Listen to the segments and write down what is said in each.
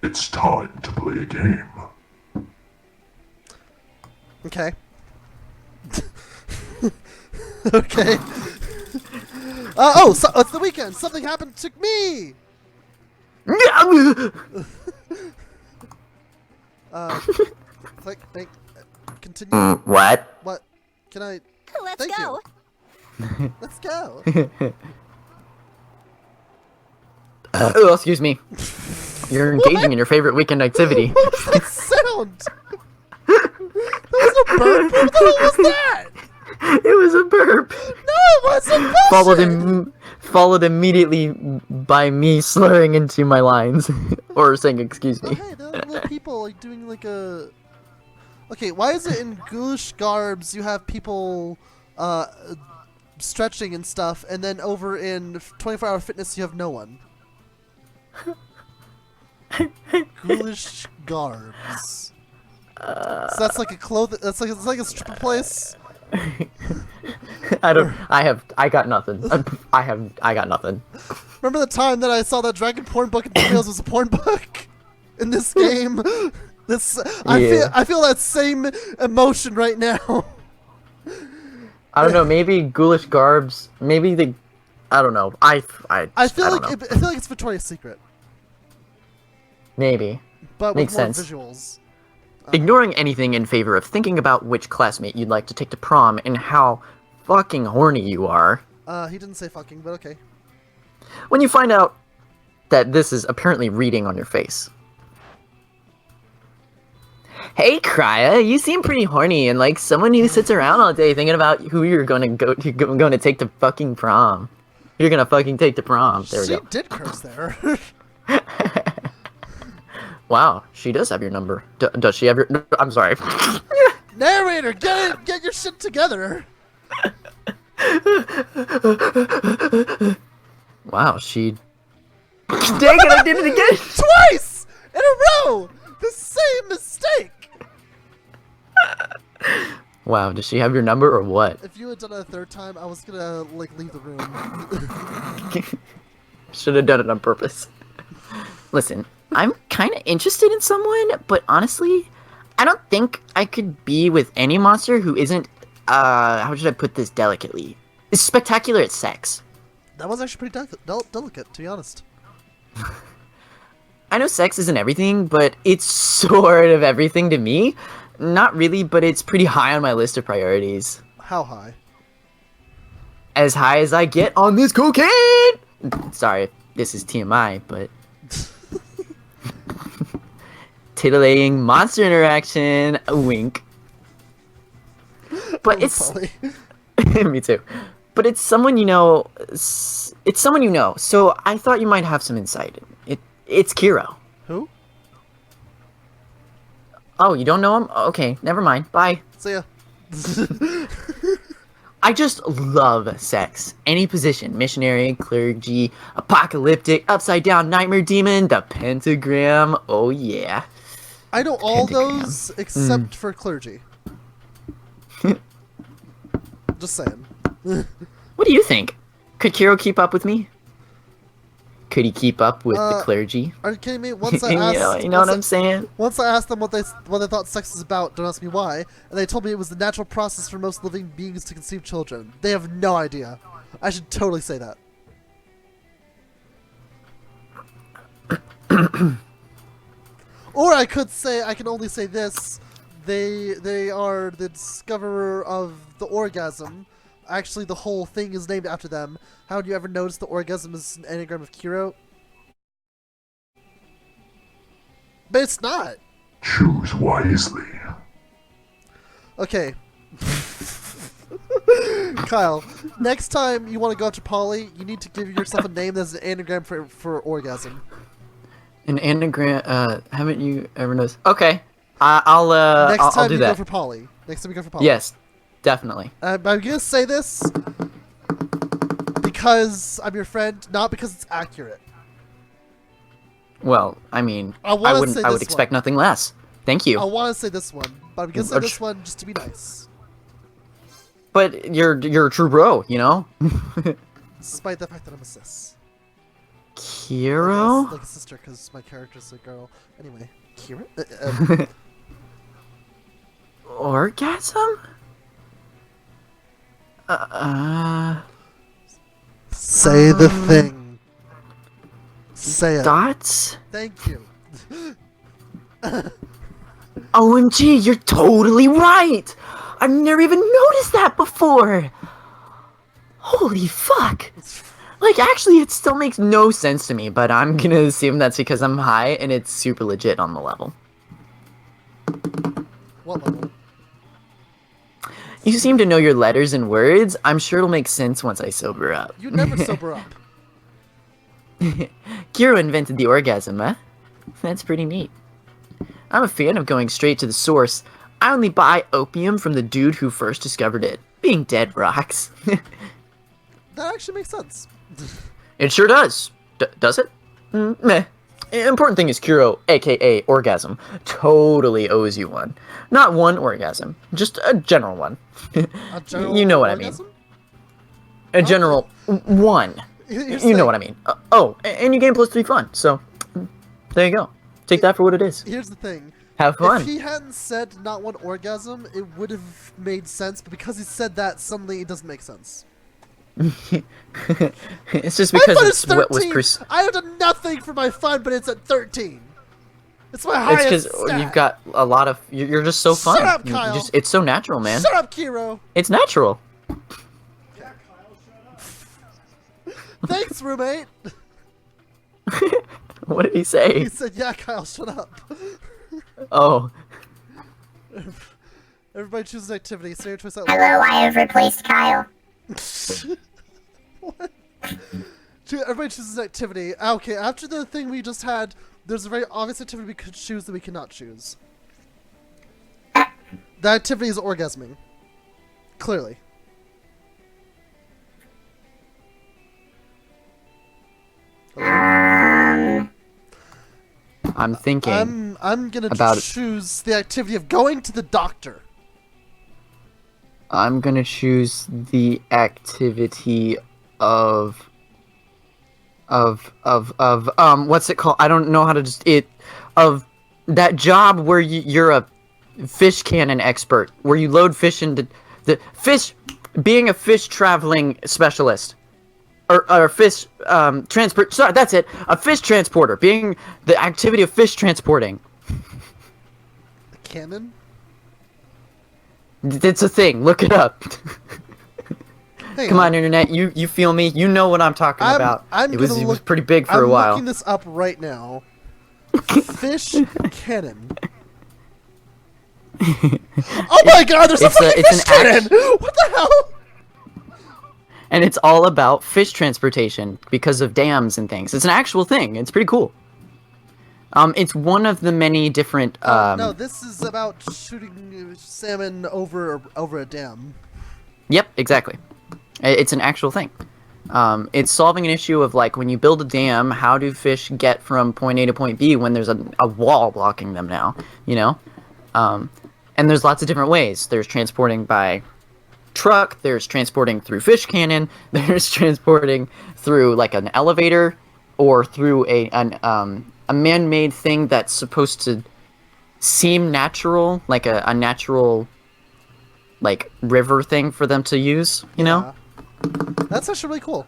It's time to play a game. Okay. Okay. So it's the weekend. Something happened to me. Click. Make. Continue. What? What? Can I? Let's Thank go. you. Let's go. Oh, excuse me. You're engaging in your favorite weekend activity. What was that sound? That was a burp. What the hell was that? It was a burp. No, it wasn't. Bullshit. Followed immediately by me slurring into my lines or saying excuse Oh, me. hey, there are little people like doing like a. Okay, why is it in ghoulish garbs you have people stretching and stuff, and then over in 24-hour fitness you have no one? Ghoulish garbs. So that's like a That's like it's like a stripper place. I got nothing. I got nothing. Remember the time that I saw that dragon porn book and realized it was a porn book in this game? I feel that same emotion right now. I don't know. Maybe ghoulish garbs. Maybe the. I don't know. I feel I feel like it's Victoria's Secret, maybe. but Makes with more sense. visuals. Ignoring anything in favor of thinking about which classmate you'd like to take to prom and how fucking horny you are. He didn't say fucking, but okay. When you find out that this is apparently reading on your face. Hey, Krya, you seem pretty horny and like someone who sits around all day thinking about who you're going to take to fucking prom. You're gonna fucking take to prom. There we go. She did curse there. Wow, she does have your number. Does she have your? I'm sorry. Narrator, get your shit together. Wow, she. Dang it! I did it again. Twice in a row. The same mistake. Wow, does she have your number or what? If you had done it a third time, I was gonna like leave the room. Should have done it on purpose. Listen, I'm kind of interested in someone, but honestly, I don't think I could be with any monster who isn't, how should I put this delicately? Is spectacular at sex. That was actually pretty delicate, to be honest. I know sex isn't everything, but it's sort of everything to me. Not really, but it's pretty high on my list of priorities. How high? As high as I get on this cocaine! Sorry, this is TMI, but... Titillating monster interaction, a wink. But it's... Me too. But it's someone you know... It's someone you know, so I thought you might have some insight. It's Qiro. Who? Oh, you don't know him? Okay, never mind. Bye. See ya. I just love sex. Any position. Missionary, clergy, apocalyptic, upside down nightmare demon, the pentagram. Oh yeah. I know all Pentagram. those except for clergy. Just saying. What do you think? Could Qiro keep up with me? Could he keep up with the clergy? Are you kidding me? Once I asked, you know what I'm saying? Once I asked them what they thought sex was about, don't ask me why, and they told me it was the natural process for most living beings to conceive children. They have no idea. I should totally say that. Or I could say, I can only say this: they are the discoverer of the orgasm. Actually, the whole thing is named after them. How would you ever notice the orgasm is an anagram of Qiro? But it's not. Choose wisely. Okay. Kyle, next time you want to go out to Polly, you need to give yourself a name that's an anagram for orgasm. An anagram, haven't you ever noticed? Okay. I'll do that. Go for Polly. Next time you go for Polly. Yes, definitely. I'm gonna say this because I'm your friend, not because it's accurate. Well, I mean, I would expect nothing less. Thank you. I want to say this one, but I'm gonna say this one just to be nice. But you're a true bro, you know? Despite the fact that I'm a cis. Qiro? Like a sister, because my character's a girl. Anyway, Kira? Orgasm? Say the thing. Say it. Dots? Thank you. OMG, you're totally right! I've never even noticed that before! Holy fuck! Like, actually, it still makes no sense to me, but I'm gonna assume that's because I'm high and it's super legit on the level. What level? You seem to know your letters and words. I'm sure it'll make sense once I sober up. You never sober up. Qiro invented the orgasm, huh? That's pretty neat. I'm a fan of going straight to the source. I only buy opium from the dude who first discovered it. Being dead rocks. That actually makes sense. It sure does. Does it? Meh. Important thing is Qiro, aka orgasm, totally owes you one. Not one orgasm, just a general one. A general You know what orgasm? I mean. A general one. You're You saying- know what I mean. Oh, and you gain +3 fun, so there you go. Take that for what it is. Here's the thing. Have fun. If he hadn't said not one orgasm, it would have made sense, but because he said that, suddenly it doesn't make sense. It's just My because fun it's is what was 13! I have done nothing for my fun, but it's at 13! It's my It's highest because stat. you've got a lot of. You're just so fun. Shut up, You Kyle. it's so natural, man. Shut up, Qiro! It's natural. Thanks, roommate! What did he say? He said, yeah, Kyle, shut up. Oh. Everybody chooses an activity. Say your choice out Hello, loud. I have replaced Kyle. What? Everybody chooses an activity. Okay, after the thing we just had, there's a very obvious activity we could choose that we cannot choose. The activity is orgasming. Clearly. I'm thinking. I'm gonna about- choose the activity of going to the doctor. I'm gonna choose the activity of what's it called? I don't know how to just of that job where you're a fish cannon expert, where you load fish into the fish, being a fish traveling specialist. Or fish transport. Sorry, that's it. A fish transporter, being the activity of fish transporting. A cannon? It's a thing. Look it up. Hang Come on, internet. You feel me? You know what I'm talking about. I'm It was gonna look- pretty big for I'm a while. looking this up right now. Fish cannon. Oh my god, there's a It's a- fucking it's fish an cannon! What the hell? And it's all about fish transportation because of dams and things. It's an actual thing. It's pretty cool. It's one of the many different. No, this is about shooting salmon over a dam. Yep, exactly. It's an actual thing. It's solving an issue of like when you build a dam, how do fish get from point A to point B when there's a wall blocking them now? You know, and there's lots of different ways. There's transporting by truck. There's transporting through fish cannon. There's transporting through like an elevator, or through a man-made thing that's supposed to seem natural, like a natural like river thing for them to use. You know. That's actually really cool.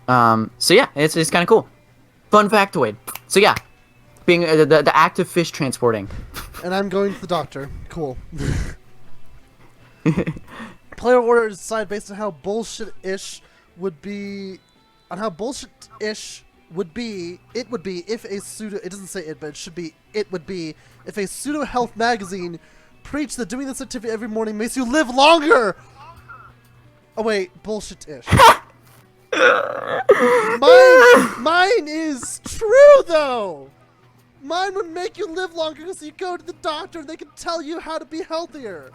So yeah, it's kind of cool. Fun factoid. So yeah, being the act of fish transporting. And I'm going to the doctor. Cool. Player order is decided based on how bullshit-ish would be... On how bullshit-ish would be... It would be if a pseudo... It doesn't say it, but it should be... It would be if a pseudo-health magazine preached that doing this activity every morning makes you live longer! Oh wait, bullshit-ish. Mine is true though. Mine would make you live longer because you go to the doctor and they can tell you how to be healthier.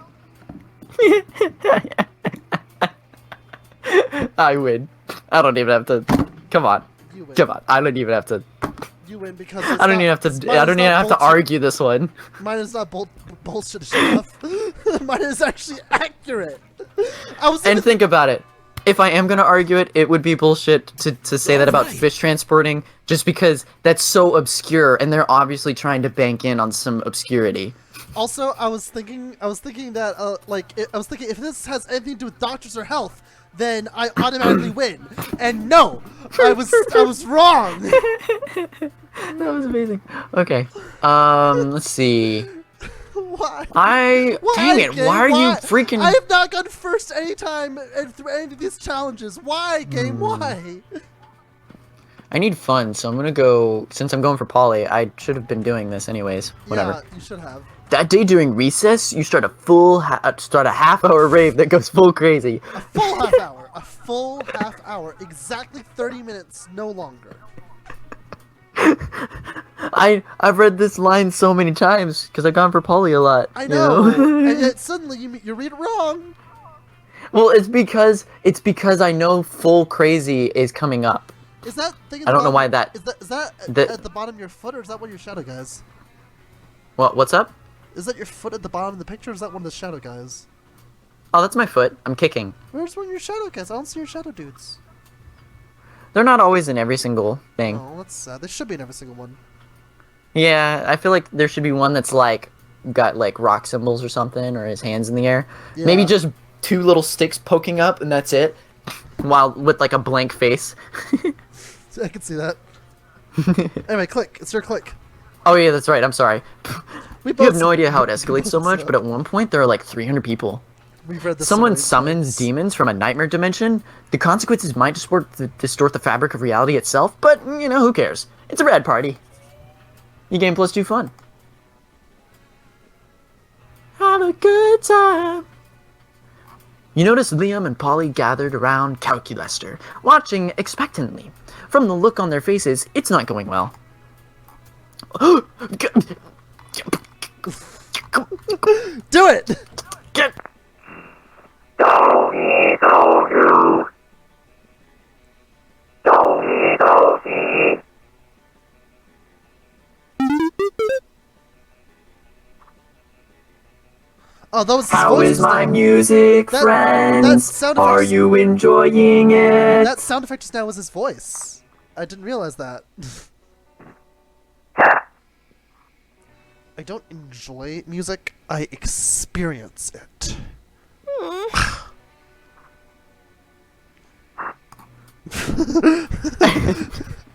I win. I don't even have to. Come on. You win. Come on. I don't even have to. You win because I don't even have to. I don't even have to argue this one. Mine is not bullshit enough. Mine is actually accurate. I was And even, think about it. if I am gonna argue it, it would be bullshit to say that about fish transporting, just because that's so obscure, and they're obviously trying to bank in on some obscurity. Also, I was thinking that I was thinking if this has anything to do with doctors or health, then I automatically win. And no, I was wrong. That was amazing. Okay. Let's see. Why? Dang it! Game? Why are you freaking? I have not gone first any time through any of these challenges. Why, game? Why? I need fun, so I'm gonna go. Since I'm going for poly, I should have been doing this anyways. Whatever. Yeah, you should have. That day during recess, you start a half-hour rave that goes full crazy. A full half hour. A full half hour. Exactly 30 minutes, no longer. I've read this line so many times because I've gone for poly a lot. I know. You know? And yet suddenly you read it wrong. Well, it's because I know full crazy is coming up. Is that thing? I don't know why that. Is that at the bottom of your foot, or is that one of your shadow guys? What's up? Is that your foot at the bottom of the picture, or is that one of the shadow guys? Oh, that's my foot. I'm kicking. Where's one of your shadow guys? I don't see your shadow dudes. They're not always in every single thing. Oh, that's sad. They should be in every single one. Yeah, I feel like there should be one that's like got like rock symbols or something, or his hands in the air. Yeah. Maybe just 2 little sticks poking up, and that's it. While with like a blank face. I can see that. Anyway, click. It's your click. Oh yeah, that's right. I'm sorry. We You have both- no idea how it escalates so both much, saw but at one point there are like 300 people. We've read this. Someone so many summons times. demons from a nightmare dimension. The consequences might distort the fabric of reality itself, but, you know, who cares? It's a rad party. You game plus 2 fun. Have a good time. You notice Liam and Polly gathered around Calculester, watching expectantly. From the look on their faces, it's not going well. Do it. Oh, that was his How voice. is my music, That friends? sound Are effects- you enjoying it? That sound effect just now was his voice. I didn't realize that. I don't enjoy music, I experience it.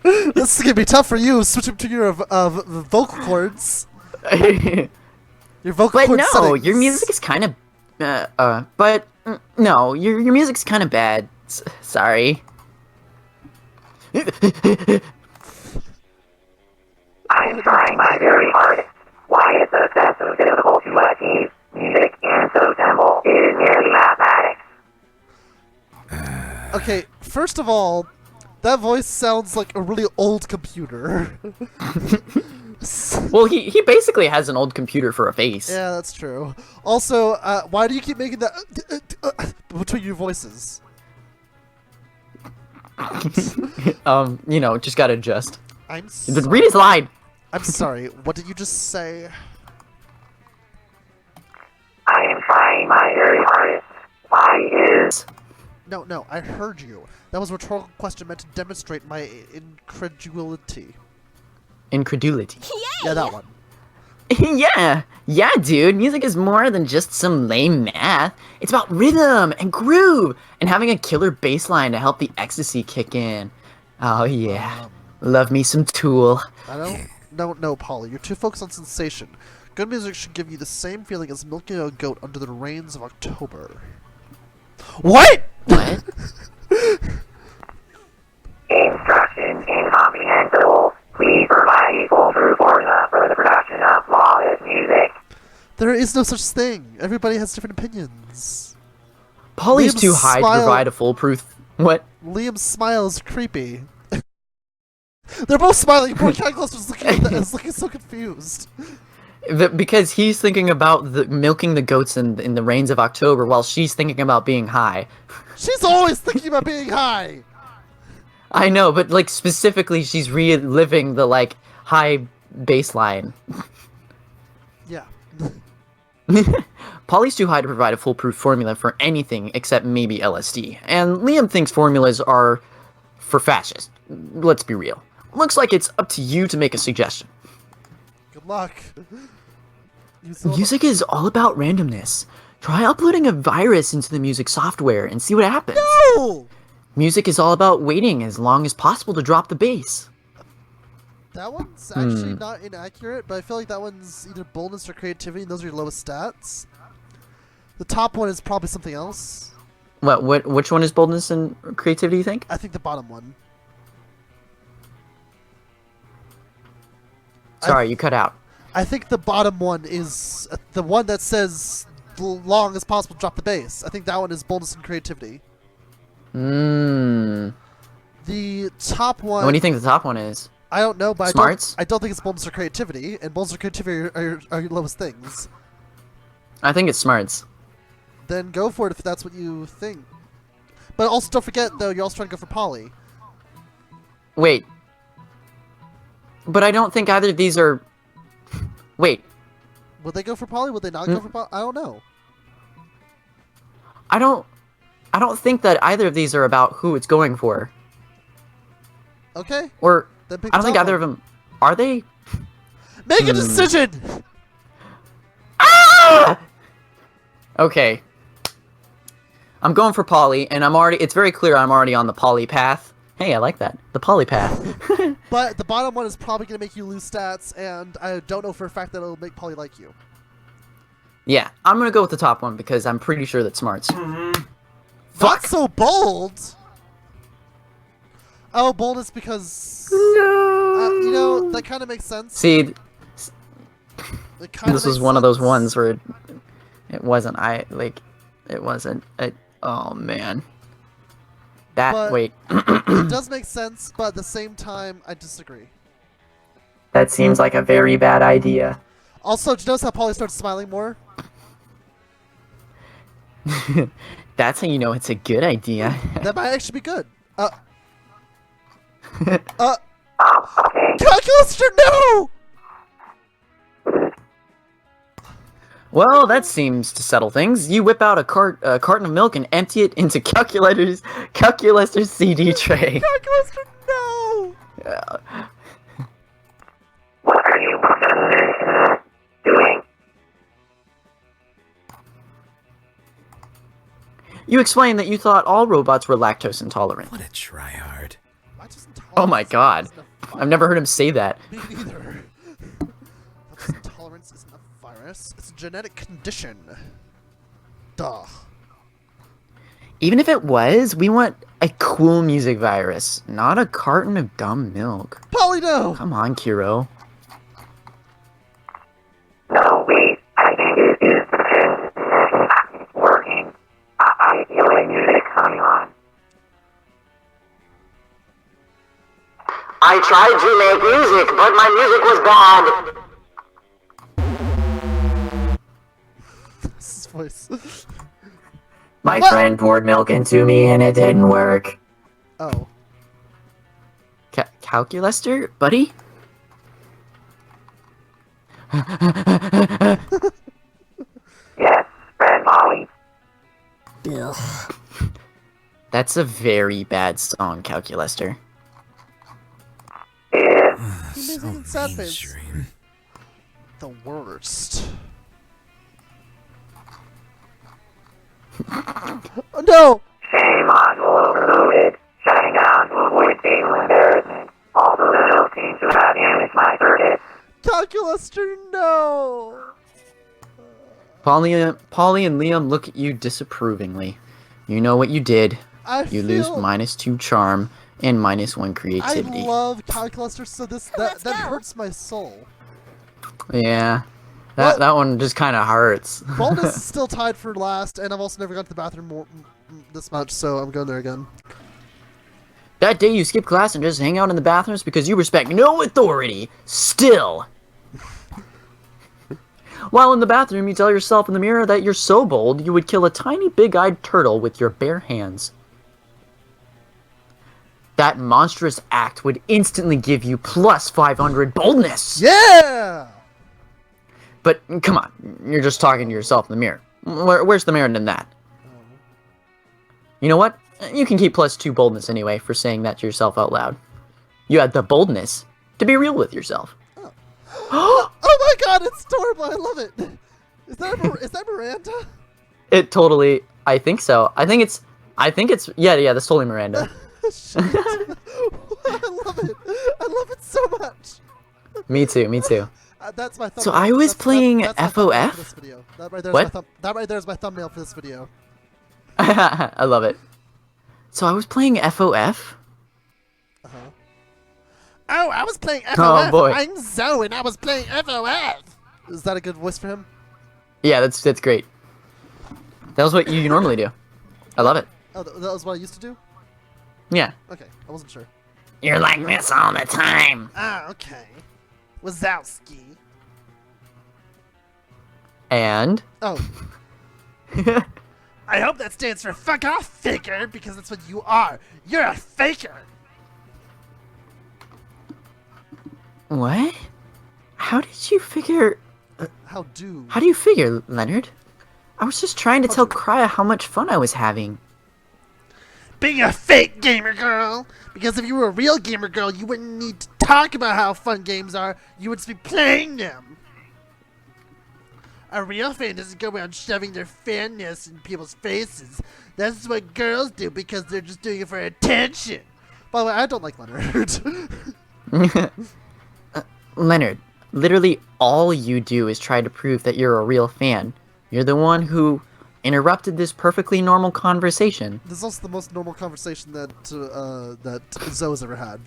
This is gonna be tough for you, switching to your vocal cords. Your vocal But cord no, settings. your music is kind of, no, your music's kind of bad. Sorry. I'm trying my very hardest. Why is success so difficult to achieve? Music and so simple. It is merely mathematics. Okay, first of all, that voice sounds like a really old computer. Well, he basically has an old computer for a face. Yeah, that's true. Also, why do you keep making that between your voices? You know, just gotta adjust. I'm Read his line. I'm sorry. What did you just say? I am trying my very hardest. Why is... No, I heard you. That was a rhetorical question meant to demonstrate my incredulity. Incredulity. Yeah, that one. yeah, dude. Music is more than just some lame math. It's about rhythm and groove and having a killer bass line to help the ecstasy kick in. Oh yeah, love me some Tool. I don't know, Polly. You're too focused on sensation. Good music should give you the same feeling as milking a goat under the rains of October. What? What? Instructions incomprehensible. Please provide a foolproof formula for the production of flawless music. There is no such thing. Everybody has different opinions. Polly's Liam's too high smile- to provide a foolproof. What? Liam's smile is creepy. They're both smiling. Poor Calculaster's looking at that, is looking so confused. Because he's thinking about milking the goats in the rains of October, while she's thinking about being high. She's always thinking about being high. I know, but like specifically, she's reliving the like high baseline. Yeah. Polly's too high to provide a foolproof formula for anything except maybe LSD, and Liam thinks formulas are for fascists. Let's be real. Looks like it's up to you to make a suggestion. Good luck. You saw the- Music is all about randomness. Try uploading a virus into the music software and see what happens. No! Music is all about waiting as long as possible to drop the bass. That one's actually not inaccurate, but I feel like that one's either boldness or creativity, and those are your lowest stats. The top one is probably something else. Which one is boldness and creativity, you think? I think the bottom one. Sorry, you cut out. I think the bottom one is the one that says long as possible drop the bass. I think that one is boldness and creativity. Mmm. The top one... What do you think the top one is? I don't know, but Smarts? I don't think it's boldness or creativity, and boldness or creativity are your lowest things. I think it's smarts. Then go for it if that's what you think. But also don't forget, though, you're also trying to go for Poly. Wait. But I don't think either of these are... Wait. Would they go for Poly? Would they not go for Poly? I don't know. I don't think that either of these are about who it's going for. Okay. Or... Then pick I don't the think top either one. of them... Are they? Make a decision! Ah! Okay. I'm going for Poly, and it's very clear I'm already on the Poly path. Hey, I like that. The Poly path. But the bottom one is probably going to make you lose stats, and I don't know for a fact that it'll make Poly like you. Yeah, I'm gonna go with the top one because I'm pretty sure that's smarts. Not Fuck! so bold! Oh, bold is because... No! you know, that kind of makes sense. See, It kinda this was makes one of those sense. ones where it wasn't, oh man. But- Wait. It does make sense, but at the same time, I disagree. That seems like a very bad idea. Also, did you notice how Polly starts smiling more? That's how you know it's a good idea. That might actually be good. Calculator, no! Well, that seems to settle things. You whip out a carton of milk and empty it into Calculator's CD tray. Calculator, no! What are you doing? You explained that you thought all robots were lactose intolerant. What a tryhard. Lactose Oh my intolerance god. isn't a I've never heard him say that. Me neither. Lactose intolerance isn't a virus. It's a genetic condition. Duh. Even if it was, we want a cool music virus, not a carton of dumb milk. Polly, no! Come on, Qiro. No, wait. I think it is because it's working. I feel like music coming on. I tried to make music, but my music was bad. This is voice. My What? friend poured milk into me and it didn't work. Oh. Calculator, buddy? Yes, Red Molly. That's a very bad song, Calculator. Is Amazing sad face. Mainstream. The worst. Oh, no! shame on overloaded, shutting down to avoid fatal embarrassment. Also, the note seems to have damaged my circuit. Calculator, no! Polly and Liam look at you disapprovingly. You know what you did. You lose -2 charm and -1 I creativity. love Calculator, so that hurts my soul. Yeah. What? That one just kind of hurts. Bonus is still tied for last, and I've also never gone to the bathroom this much, so I'm going there again. That day you skip class and just hang out in the bathrooms because you respect no authority. Still. While in the bathroom, you tell yourself in the mirror that you're so bold you would kill a tiny big-eyed turtle with your bare hands. That monstrous act would instantly give you +500 boldness. Yeah! But come on, you're just talking to yourself in the mirror. Where's the merit in that? You know what? You can keep +2 boldness anyway for saying that to yourself out loud. You had the boldness to be real with yourself. Oh my god, it's adorable! I love it! Is that Miranda? It totally... I think so. I think it's... Yeah, that's totally Miranda. Shit. I love it! I love it so much! Me too. That's my thumbnail. So I was playing that's my thumbnail for FOF? this video. That right What? That right there is my thumbnail for this video. I love it. So I was playing FOF? Uh-huh. Oh, I was playing FOF! Oh, boy. I'm Zoe and I was playing FOF! Is that a good voice for him? Yeah, that's great. That was what you normally do. I love it. Oh, that was what I used to do? Yeah. Okay, I wasn't sure. You're like this all the time. Ah, okay. Wazowski. And? Oh. I hope that stands for fuck off, faker, because that's what you are. You're a faker. What? How did you figure... How do you figure, Leonard? I was just trying to tell do? Krya how much fun I was having. being a fake gamer girl? Because if you were a real gamer girl, you wouldn't need to talk about how fun games are. You would just be playing them. A real fan doesn't go around shoving their fanness in people's faces. That's what girls do because they're just doing it for attention. By the way, I don't like Leonard. Leonard, literally all you do is try to prove that you're a real fan. You're the one who interrupted this perfectly normal conversation. This is also the most normal conversation that Zoe's ever had.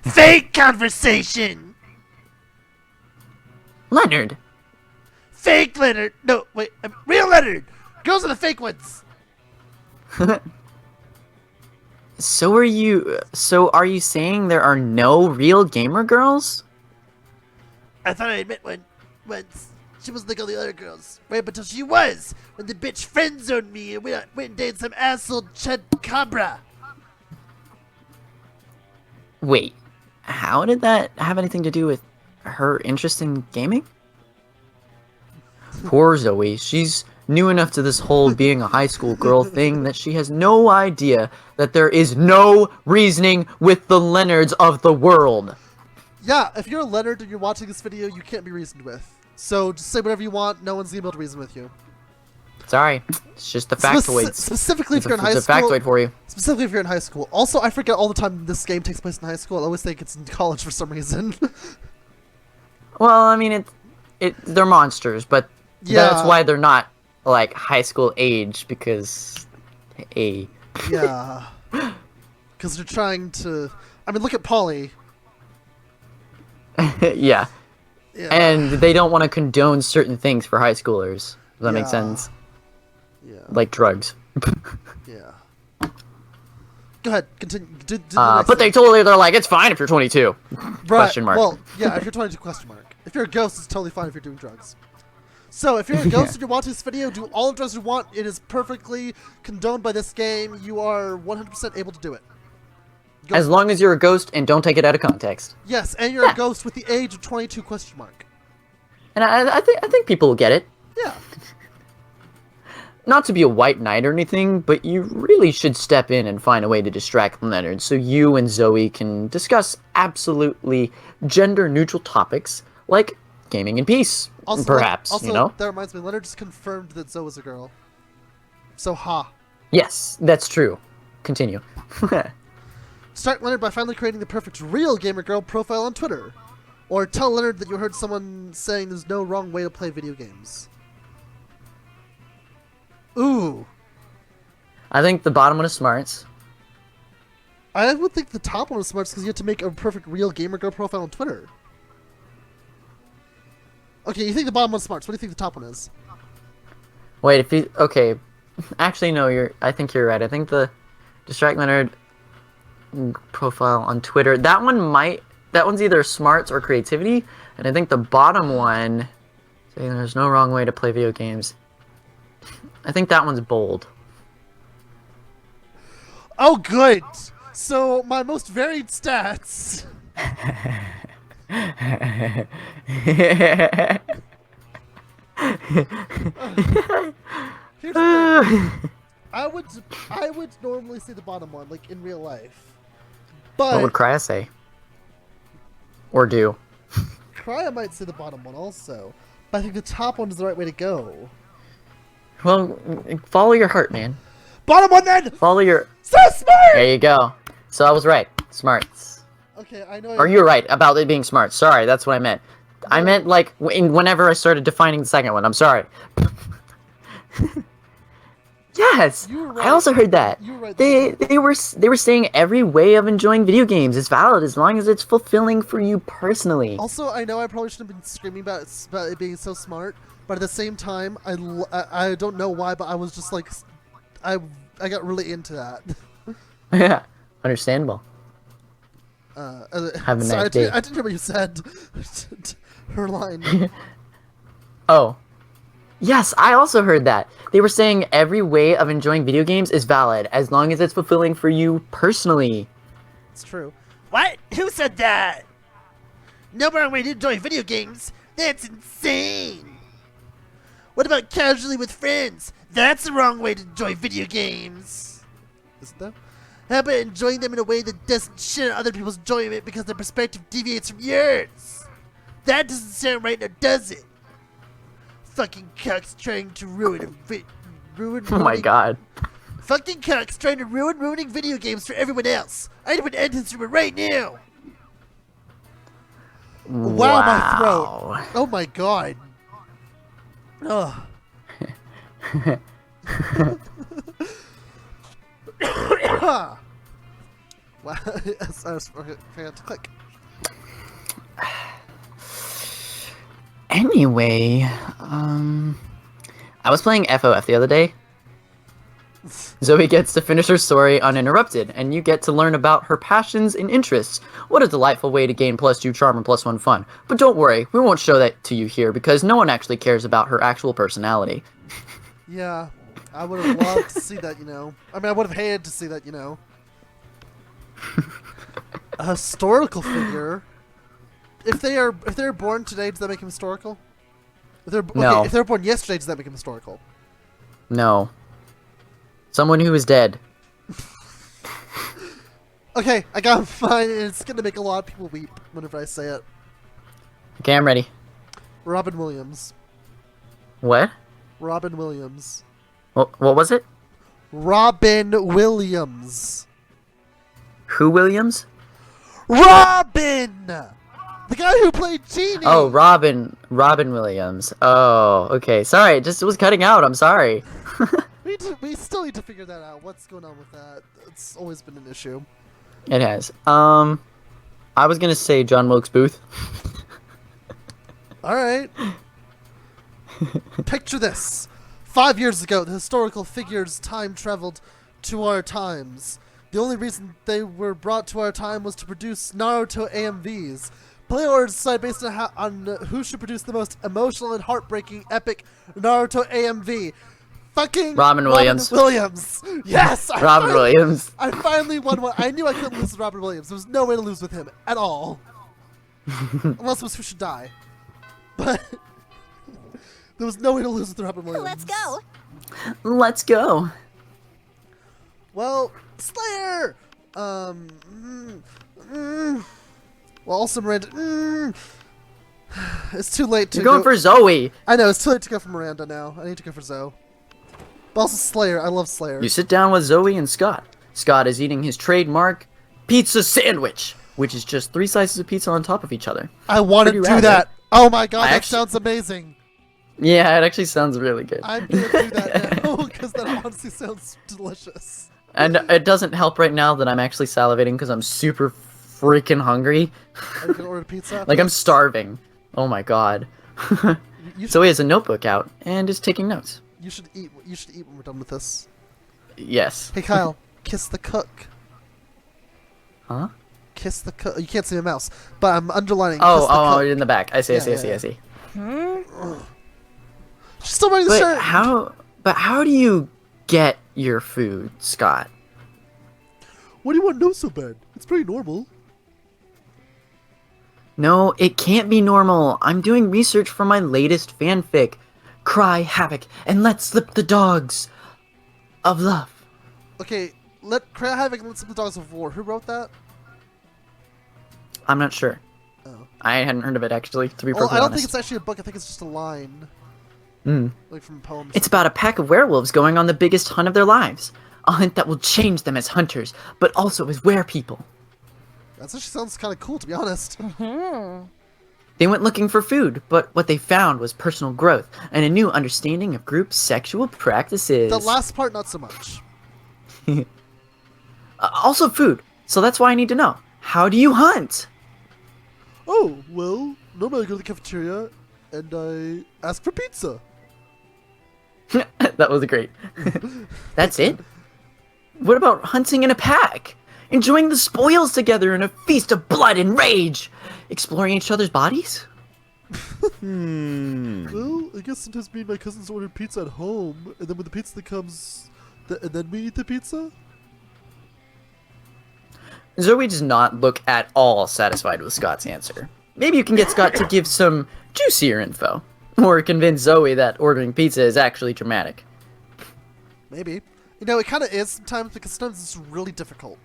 Fake conversation! Leonard! Fake Leonard! No, wait, real Leonard! Girls are the fake ones! So are you saying there are no real gamer girls? I thought I met one once. She wasn't like all the other girls. Right up until she was! When the bitch friend-zoned me and went and dated some asshole Chud Cabra. Wait, how did that have anything to do with her interest in gaming? Poor Zoe, she's new enough to this whole being a high school girl thing that she has no idea that there is no reasoning with the Leonards of the world. Yeah, if you're a Leonard and you're watching this video, you can't be reasoned with. So just say whatever you want, no one's gonna be able to reason with you. Sorry, it's just the factoids. Specifically if you're in high It's a school. factoid for you. Specifically if you're in high school. Also, I forget all the time this game takes place in high school. I always think it's in college for some reason. Well, I mean, they're monsters, but Yeah. that's why they're not, like, high school age, because, hey. Yeah. Because they're trying to... I mean, look at Polly. Yeah. Yeah. And they don't want to condone certain things for high schoolers. Does that make Yeah. sense? Yeah. Like drugs. Yeah. Go ahead, continue. Do the next But thing. they're like, it's fine if you're 22. Right. Question mark. Well, yeah, if you're 22, question mark. If you're a ghost, it's totally fine if you're doing drugs. So, if you're a ghost and you're watching this video, do all the drugs you want. It is perfectly condoned by this game. You are 100% able to do it. Go As long as you're a ghost and don't take it out of context. Yes, and you're a ghost with the age of 22, question mark. And I think people will get it. Yeah. Not to be a white knight or anything, but you really should step in and find a way to distract Leonard so you and Zoe can discuss absolutely gender-neutral topics like gaming and peace, Also, perhaps, also, you know? that reminds me, Leonard just confirmed that Zoe was a girl. So, ha. Yes, that's true. Continue. Start Leonard by finally creating the perfect real gamer girl profile on Twitter. Or tell Leonard that you heard someone saying there's no wrong way to play video games. Ooh. I think the bottom one is smarts. I would think the top one is smart because you have to make a perfect real gamer girl profile on Twitter. Okay, you think the bottom one's smart. So what do you think the top one is? Wait, if you... Okay. Actually, no, I think you're right. I think the Distract Leonard profile on Twitter, that one's either smarts or creativity, and I think the bottom one, saying there's no wrong way to play video games, I think that one's bold. Oh, good! So, my most varied stats... Here's the thing. I would normally say the bottom one, like in real life. But What would Krya say? Or do? Krya might say the bottom one also. But I think the top one is the right way to go. Well, follow your heart, man. Bottom one then! Follow your... So smart! There you go. So I was right. Smarts. Okay, I know. Or you're right about it being smart. Sorry, that's what I meant. I meant, like, whenever I started defining the second one. I'm sorry. Yes! You were right. I also heard that. You were right. They were saying every way of enjoying video games is valid as long as it's fulfilling for you personally. Also, I know I probably shouldn't have been screaming about it being so smart, but at the same time, I don't know why, but I was just like, I got really into that. Yeah, understandable. Have a nice day. I didn't hear what you said. Her line. Oh. Yes, I also heard that. They were saying every way of enjoying video games is valid as long as it's fulfilling for you personally. It's true. What? Who said that? No wrong way to enjoy video games? That's insane! What about casually with friends? That's the wrong way to enjoy video games! Isn't that? How about enjoying them in a way that doesn't shit on other people's enjoyment because their perspective deviates from yours? That doesn't sound right now, does it? Fucking cucks trying to ruin Oh my god. Fucking cucks trying to ruining video games for everyone else. I would end this rumor right now. Wow, my throat. Oh my god. Ugh. Wow. I forgot to click. Anyway, I was playing FOF the other day. Zoe gets to finish her story uninterrupted, and you get to learn about her passions and interests. What a delightful way to gain +2 charm and +1 fun. But don't worry, we won't show that to you here because no one actually cares about her actual personality. Yeah, I would have loved to see that, you know. I mean, I would have hated to see that, you know. A historical figure. If they're born today, does that make him historical? No. If they're born yesterday, does that make him historical? No. Someone who is dead. Okay, I got mine, and it's gonna make a lot of people weep whenever I say it. Okay, I'm ready. Robin Williams. What? Robin Williams. What was it? Robin Williams. Who Williams? Robin! The guy who played Genie! Oh, Robin Williams. Oh, okay. Sorry, it was cutting out. I'm sorry. We still need to figure that out. What's going on with that? It's always been an issue. It has. I was gonna say John Wilkes Booth. Alright. Picture this. 5 years ago, the historical figures time traveled to our times. The only reason they were brought to our time was to produce Naruto AMVs. Play orders decide based on who should produce the most emotional and heartbreaking epic Naruto AMV. Fucking Robin Williams. Yes! Robin Williams. I finally won one. I knew I couldn't lose with Robin Williams. There was no way to lose with him at all. Unless it was Who Should Die. But there was no way to lose with Robin Williams. Let's go. Let's go. Well, Slayer! Well, also Miranda. It's too late to You're going for Zoe. I know, it's too late to go for Miranda now. I need to go for Zoe. But also Slayer. I love Slayer. You sit down with Zoe and Scott. Scott is eating his trademark pizza sandwich, which is just 3 slices of pizza on top of each other. I want to do rad, that. right? Oh my god, that actually- sounds amazing. Yeah, it actually sounds really good. I'm gonna do that now because that honestly sounds delicious. And it doesn't help right now that I'm actually salivating because I'm super freaking hungry. Are you gonna order pizza? Like, I'm starving. Oh my god. You Zoe has a notebook out and is taking notes. You should eat. You should eat when we're done with this. Yes. Hey Kyle, kiss the cook. Huh? Kiss the cook. You can't see the mouse, but I'm underlining. Oh, kiss the oh, cook. in the back. I see, Yeah, I see. She's still wearing the shirt. But how do you get your food, Scott? What do you want to know so bad? It's pretty normal. No, it can't be normal. I'm doing research for my latest fanfic. cry havoc, and let slip the dogs of love. Okay, let Cry Havoc and Let Slip the Dogs of War. Who wrote that? I'm not sure. Oh. I hadn't heard of it, actually, to be Well, perfectly I don't honest. think it's actually a book. I think it's just a line. Like from poems. It's about a pack of werewolves going on the biggest hunt of their lives. A hunt that will change them as hunters, but also as werepeople. That actually sounds kind of cool, to be honest. They went looking for food, but what they found was personal growth and a new understanding of group sexual practices. The last part, not so much. Also food, so that's why I need to know. How do you hunt? Oh, well, normally I go to the cafeteria and I ask for pizza. That was great. That's it? What about hunting in a pack? Enjoying the spoils together in a feast of blood and rage? Exploring each other's bodies? Well, I guess sometimes me and my cousins order pizza at home, and then when the pizza comes, and then we eat the pizza? Zoe does not look at all satisfied with Scott's answer. Maybe you can get Scott to give some juicier info. Or convince Zoe that ordering pizza is actually dramatic. Maybe. You know, it kind of is sometimes, because sometimes it's really difficult.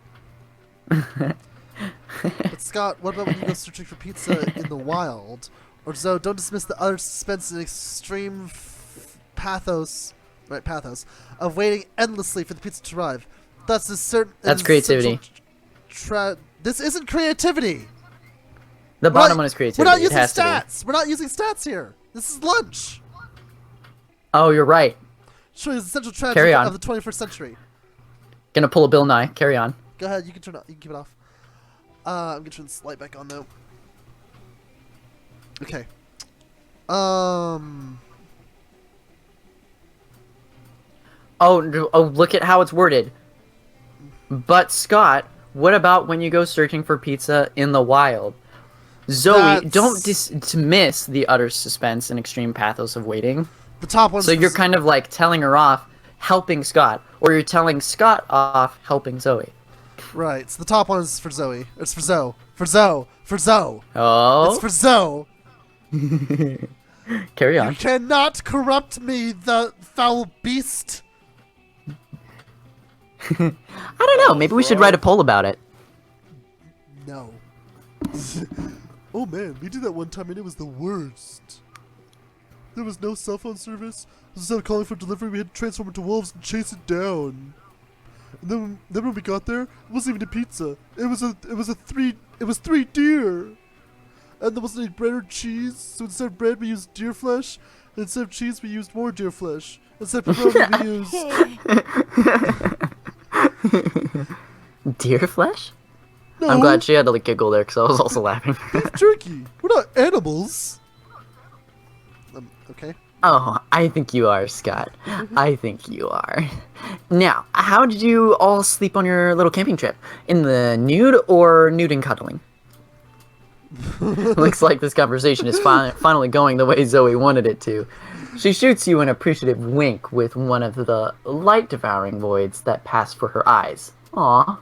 But Scott, what about when you go searching for pizza in the wild? Or Zoe, don't dismiss the utter suspense and extreme pathos, right, pathos, of waiting endlessly for the pizza to arrive. Thus is certain... That's creativity. This isn't creativity! The bottom one is creativity. We're not It using has to be. stats! We're not using stats here! This is lunch! Oh, you're right. Showing the central trend Carry on. of the 21st century. Gonna pull a Bill Nye. Carry on. Go ahead, you can turn it. You can keep it off. I'm gonna turn this light back on though. Okay. Oh, look at how it's worded. But Scott, what about when you go searching for pizza in the wild? Zoe, That's- don't dismiss the utter suspense and extreme pathos of waiting. The top one. So you're kind of like telling her off, helping Scott, or you're telling Scott off, helping Zoe. right. So the top one is for Zoe. It's for Zoe. For Zoe. For Zoe. Oh, It's for Zoe. carry You on. cannot corrupt me, the foul beast. I don't know. Maybe we should write a poll about it. No. Oh man, we did that one time and it was the worst. There was no cell phone service. Instead of calling for delivery, we had to transform into wolves and chase it down. And then when we got there, it wasn't even a pizza. It was three deer. And there wasn't any bread or cheese, so instead of bread we used deer flesh, and instead of cheese we used more deer flesh. Instead of pepperoni we used Deer flesh? no I'm glad she had to giggle there because I was also laughing. beef jerky. We're not animals. Okay. Oh, I think you are, Scott. I think you are. Now, how did you all sleep on your little camping trip? In the nude or nude and cuddling? Looks like this conversation is finally going the way Zoe wanted it to. She shoots you an appreciative wink with one of the light-devouring voids that pass for her eyes. Aw.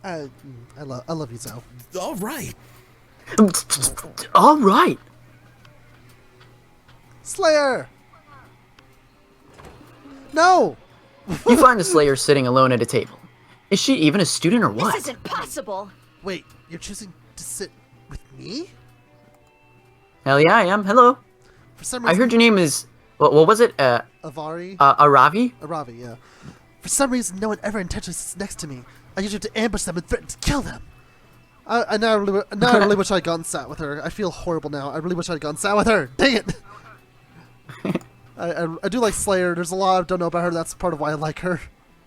I love you, Zoe. All right. All right. Slayer! No! You find the Slayer sitting alone at a table. Is she even a student or what? This isn't possible. Wait, you're choosing to sit with me? Hell yeah, I am. Hello. For some I reason, heard your name is... What was it? Avari? Aravi? Aravi, yeah. For some reason, no one ever intentionally sits next to me. I usually have to ambush them and threaten to kill them. I really wish I'd gone sat with her. I feel horrible now. I really wish I'd gone sat with her. Dang it! I do like Slayer. There's a lot I don't know about her. That's part of why I like her.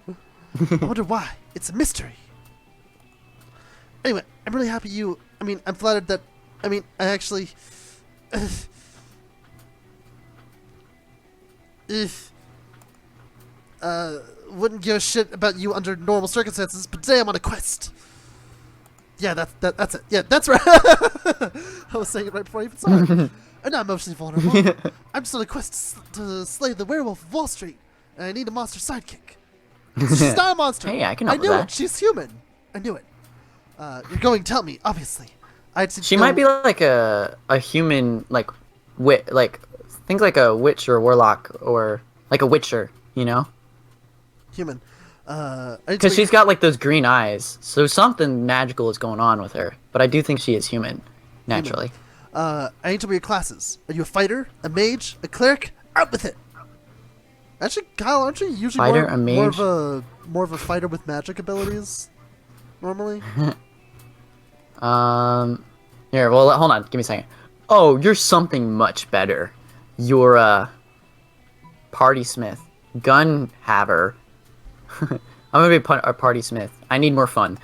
I wonder why. It's a mystery. Anyway, I'm really happy you... I'm flattered that... I actually... wouldn't give a shit about you under normal circumstances, but today I'm on a quest. Yeah, that's it. Yeah, that's right. I was saying it right before I even saw it. I'm not emotionally vulnerable. I'm just on a quest to slay the werewolf of Wall Street, and I need a monster sidekick. She's not a monster. Hey, I can I help with knew that. it. She's human. I knew it. You're going to tell me, obviously. She might be like a human, like Think like a witch or a warlock or like a witcher, you know? Human. Because she's got like those green eyes, so something magical is going on with her. But I do think she is human, naturally. I need to know your classes. Are you a fighter, a mage, a cleric? Out with it. Actually, Kyle, aren't you usually Fighter, a more mage? more of a fighter with magic abilities? Normally. Here, well, hold on, give me a second. Oh, you're something much better. You're a party smith, gun haver. I'm gonna be a party smith. I need more fun.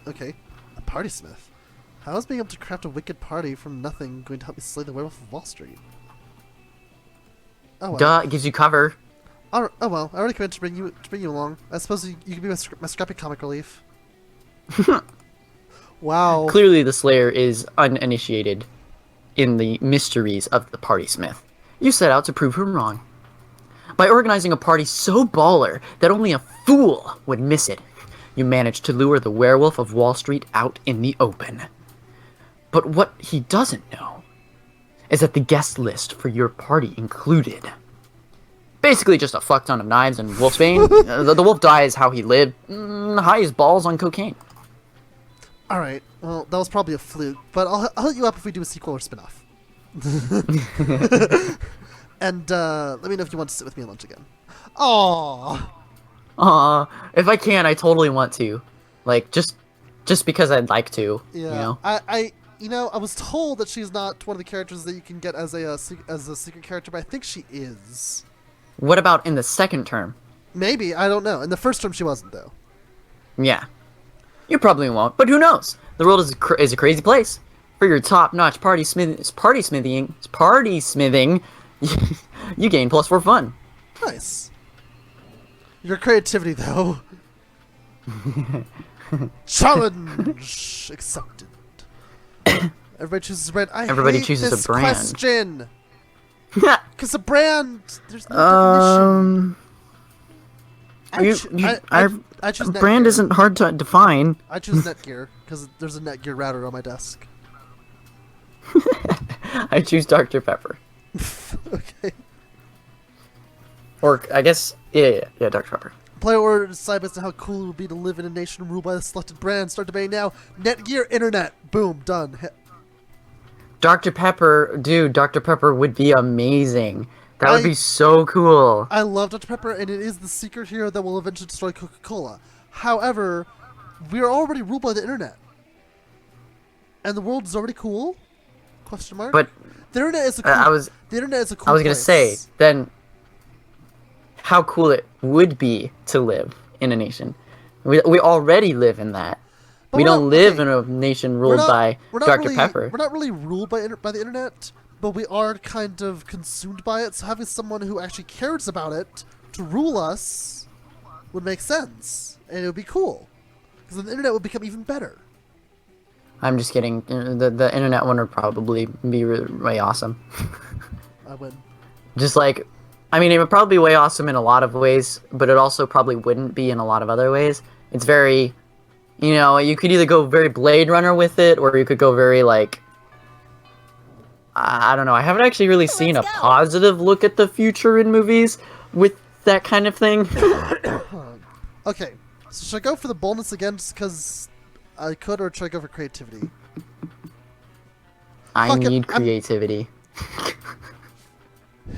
Okay, a party smith. How is being able to craft a wicked party from nothing going to help me slay the werewolf of Wall Street? Oh well. Duh, it gives you cover. Oh well, I already committed to bring you along. I suppose you can be my scrappy comic relief. Wow. Clearly, the Slayer is uninitiated in the mysteries of the party smith. You set out to prove her wrong. By organizing a party so baller that only a fool would miss it, you managed to lure the werewolf of Wall Street out in the open. But what he doesn't know is that the guest list for your party included basically just a fuck ton of knives and wolfsbane. The wolf dies how he lived, high as balls on cocaine. Alright, well, that was probably a fluke, but I'll hit you up if we do a sequel or spin-off. And let me know if you want to sit with me at lunch again. Aww. If I can, I totally want to. Like, just because I'd like to, Yeah, you know? I was told that she's not one of the characters that you can get as a secret character, but I think she is. What about in the second term? Maybe, I don't know. In the first term, she wasn't, though. Yeah. You probably won't, but who knows? The world is a crazy place. For your top-notch party smithing, you gain +4 fun. Nice. Your creativity, though. Challenge accepted. Everybody chooses a brand. Everybody hate chooses this a brand. question. Because a brand, there's no definition. I choose brand Netgear. isn't hard to define. I choose Netgear because there's a Netgear router on my desk. I choose Dr. Pepper. Okay. Or, I guess, yeah, Dr. Pepper. Player order decide as to how cool it would be to live in a nation ruled by the selected brand. Start debating now. Netgear Internet. Boom. Done. Dr. Pepper, dude, Dr. Pepper would be amazing. That would be so cool. I love Dr. Pepper, and it is the secret hero that will eventually destroy Coca-Cola. However, we are already ruled by the internet. And the world is already cool? Question mark? But the internet is a cool the internet is a cool I was gonna place. say, then how cool it would be to live in a nation. We already live in that. But We we're don't not- live okay, in a nation we're ruled not- by we're not Dr. really- Pepper. We're not really ruled by the internet, but we are kind of consumed by it, so having someone who actually cares about it to rule us would make sense, and it would be cool. Because then the internet would become even better. I'm just kidding. The internet one would probably be way awesome. I win. Just like, I mean, it would probably be way awesome in a lot of ways, but it also probably wouldn't be in a lot of other ways. It's very, you know, you could either go very Blade Runner with it, or you could go very, like, I don't know. I haven't actually really seen a positive look at the future in movies with that kind of thing. Okay, so should I go for the boldness again just because I could, or should I go for creativity? I Fuck it, need creativity.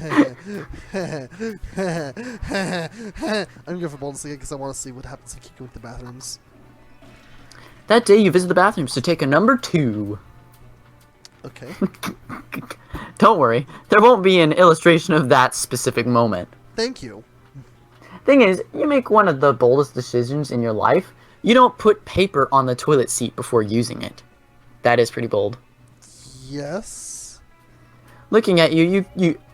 I'm gonna go for boldness again because I want to see what happens if you keep going to the bathrooms. That day you visit the bathrooms to take a number 2. Okay. Don't worry, there won't be an illustration of that specific moment. Thank you. Thing is, you make one of the boldest decisions in your life. You don't put paper on the toilet seat before using it. That is pretty bold. Yes. Looking at you,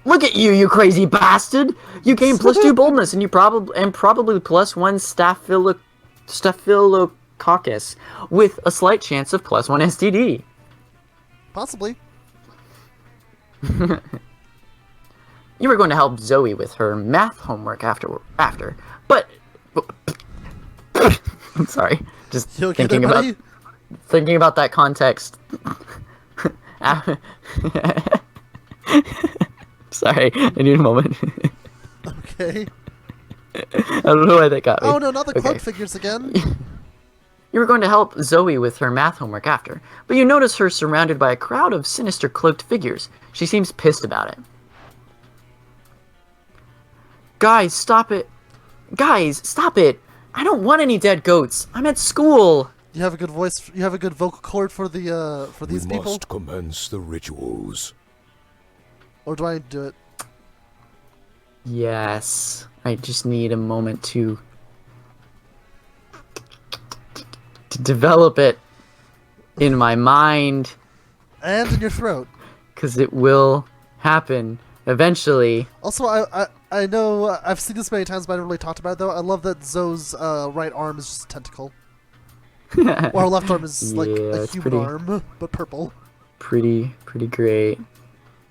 look at you, you crazy bastard! You gain +2 boldness, and probably +1 staphylococcus, with a slight chance of +1 STD. Possibly. You were going to help Zoe with her math homework after, but I'm sorry, just You okay thinking there, buddy? about that context. Sorry, I need a moment. Okay. I don't know why that got me. Oh no, not the cloak Okay. figures again. You were going to help Zoe with her math homework after, but you notice her surrounded by a crowd of sinister cloaked figures. She seems pissed about it. Guys, stop it. Guys, stop it. I don't want any dead goats. I'm at school. You have a good voice. You have a good vocal cord for the for these We people. must commence the rituals. Or do I do it? Yes. I just need a moment to develop it in my mind, And in your throat. because it will happen eventually. Also, I know I've seen this many times, but I haven't really talked about it though. I love that Zoe's right arm is just a tentacle, or her left arm is like Yeah, a it's human pretty- arm, but purple. Pretty great. And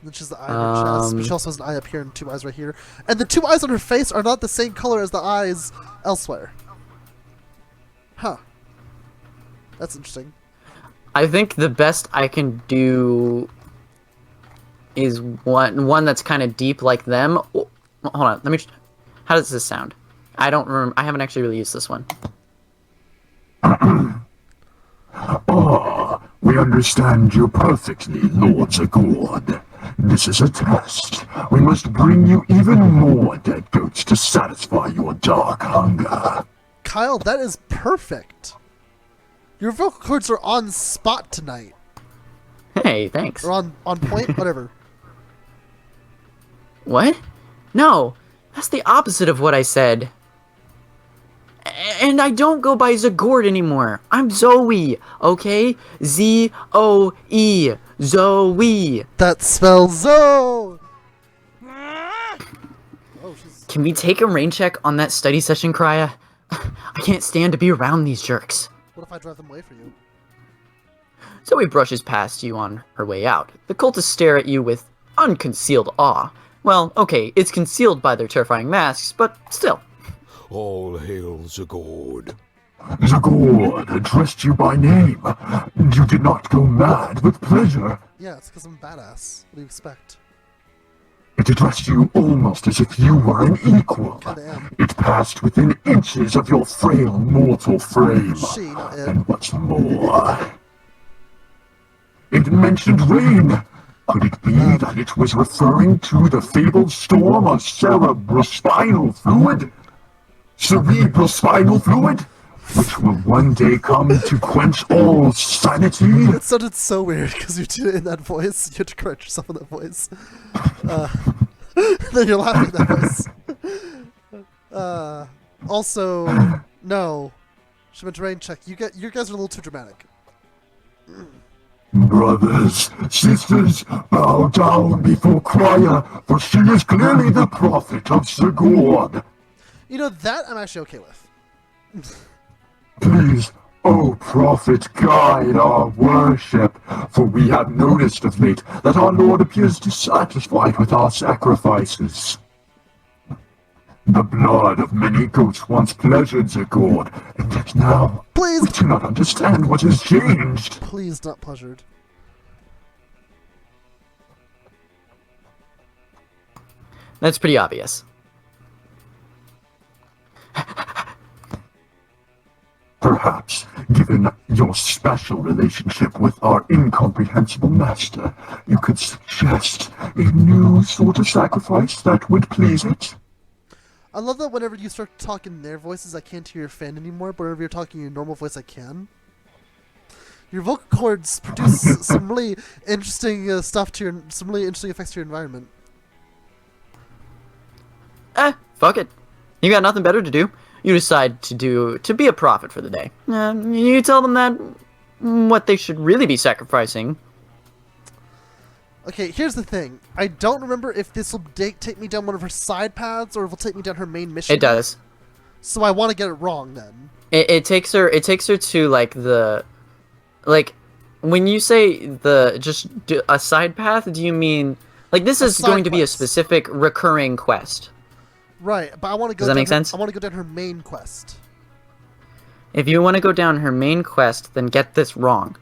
then she's the eye on her chest, but she also has an eye up here and two eyes right here. And the two eyes on her face are not the same color as the eyes elsewhere. Huh. That's interesting. I think the best I can do is one that's kind of deep like them. Oh, hold on, let me. How does this sound? I don't remember. I haven't actually really used this one. We understand you perfectly, Lord Zagord. This is a test. We must bring you even more dead goats to satisfy your dark hunger. Kyle, that is perfect. Your vocal cords are on spot tonight. Hey, thanks. Or on point, whatever. What? No, that's the opposite of what I said. And I don't go by Zagord anymore. I'm Zoe, okay? Z-O-E. Zoe. That spells Zoe! Oh, she's... Can we take a rain check on that study session, Krya? I can't stand to be around these jerks. What if I drive them away for you? Zoe brushes past you on her way out. The cultists stare at you with unconcealed awe. Well, okay, it's concealed by their terrifying masks, but still. All hail Zagord. Zagord addressed you by name. You did not go mad with pleasure. Yeah, it's because I'm badass. What do you expect? It addressed you almost as if you were an equal. Kinda am. It passed within inches of your frail mortal frame. She, not it. And what's more, it mentioned rain. Could it be that it was referring to the fabled storm of cerebrospinal fluid? Cerebrospinal fluid? Which will one day come to quench all sanity? It sounded so weird because you did it in that voice. You had to correct yourself in that voice. Then you're laughing at that voice. Also, no. She meant to rain check. You guys are a little too dramatic. Brothers, sisters, bow down before Krya, for she is clearly the prophet of Zagord. You know, that I'm actually okay with. Please, O prophet, guide our worship, for we have noticed of late that our Lord appears dissatisfied with our sacrifices. The blood of many goats once pleasured Zagord, and yet now Please, we do not understand what has changed. please not pleasured. That's pretty obvious. Perhaps, given your special relationship with our incomprehensible master, you could suggest a new sort of sacrifice that would please it? I love that whenever you start talking in their voices, I can't hear your fan anymore, but whenever you're talking in your normal voice, I can. Your vocal cords produce some really interesting stuff to your, some really interesting effects to your environment. Fuck it. You got nothing better to do. You decide to be a prophet for the day. You tell them that what they should really be sacrificing. Okay, here's the thing. I don't remember if this will take me down one of her side paths or if it'll take me down her main mission. It does. So I want to get it wrong then. It takes her to like the, like, when you say a side path, do you mean like this is side going to be a quest. specific recurring quest? Right, but I want to go. Does that down make her, sense? I want to go down her main quest. If you want to go down her main quest, then get this wrong.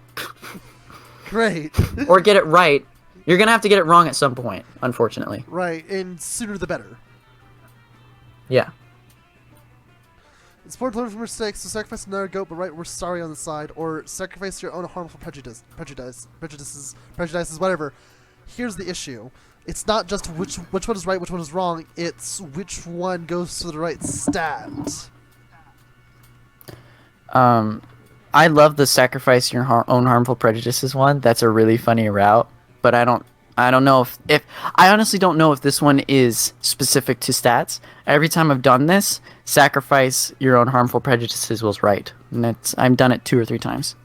Great. Or get it right, You're gonna have to get it wrong at some point, unfortunately. Right, and sooner the better. Yeah. It's important to learn from mistakes, so sacrifice another goat, but write "we're sorry" on the side, or sacrifice your own harmful prejudices, whatever. Here's the issue. It's not just which one is right, which one is wrong, it's which one goes to the right stat. I love the sacrifice your own harmful prejudices one. That's a really funny route, but I don't know if I honestly don't know if this one is specific to stats. Every time I've done this, sacrifice your own harmful prejudices was right, and I've done it 2 or 3 times.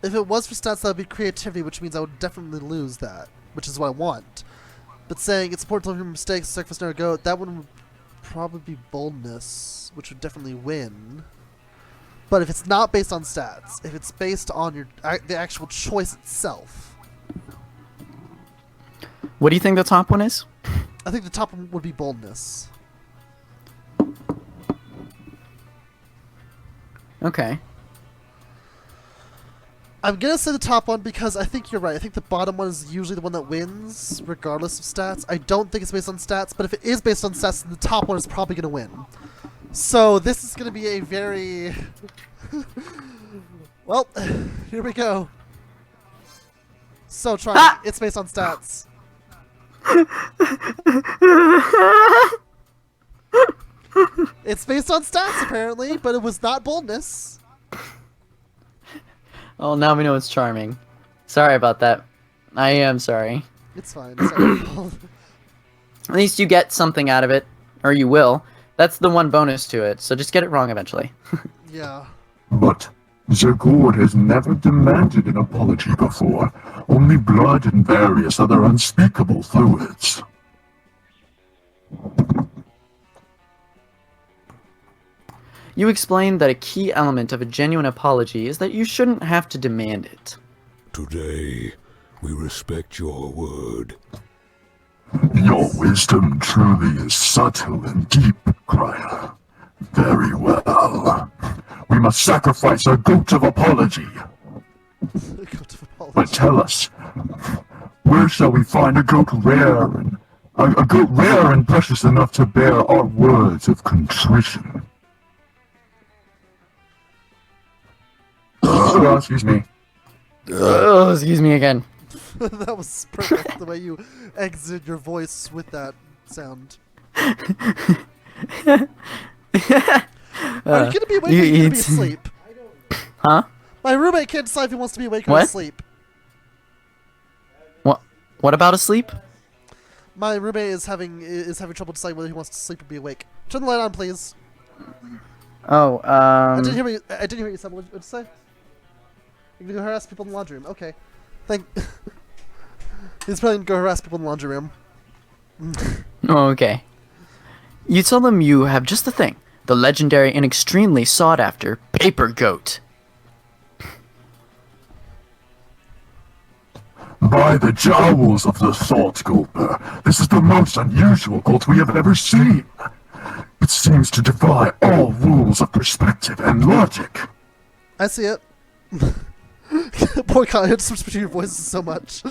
If it was for stats, that would be creativity, which means I would definitely lose that, which is what I want. But saying it's important to learn from mistakes, sacrifice another goat, that one would probably be boldness, which would definitely win. But if it's not based on stats, if it's based on the actual choice itself, what do you think the top one is? I think the top one would be boldness. Okay. I'm gonna say the top one because I think you're right. I think the bottom one is usually the one that wins, regardless of stats. I don't think it's based on stats, but if it is based on stats, then the top one is probably gonna win. So this is gonna be a very... Well, here we go. So try it. It's based on stats. It's based on stats apparently, but it was not boldness. Oh, now we know it's charming. Sorry about that. I am sorry. It's fine. It's not your fault. At least you get something out of it, or you will. That's the one bonus to it, so just get it wrong eventually. Yeah. But Zergord has never demanded an apology before. Only blood and various other unspeakable fluids. You explained that a key element of a genuine apology is that you shouldn't have to demand it. Today, we respect your word. Your wisdom truly is subtle and deep, Crier. Very well. We must sacrifice a goat of apology. But tell us, where shall we find a goat rare and precious enough to bear our words of contrition? Excuse me. Oh, excuse me again. That was perfect, the way you exited your voice with that sound. Are you gonna be awake or are you gonna be asleep? Huh? My roommate can't decide if he wants to be awake or asleep. What about asleep? My roommate is having trouble deciding whether he wants to sleep or be awake. Turn the light on, please. Oh, I didn't hear what you said. What'd you say? You're gonna go harass people in the laundry room. Okay. He's probably gonna go harass people in the laundry room. Oh, okay. You tell them you have just the thing. The legendary and extremely sought-after paper goat. By the jowls of the Thought Gulper, this is the most unusual goat we have ever seen. It seems to defy all rules of perspective and logic. I see it. Poor Kyle, you switch between your voices so much.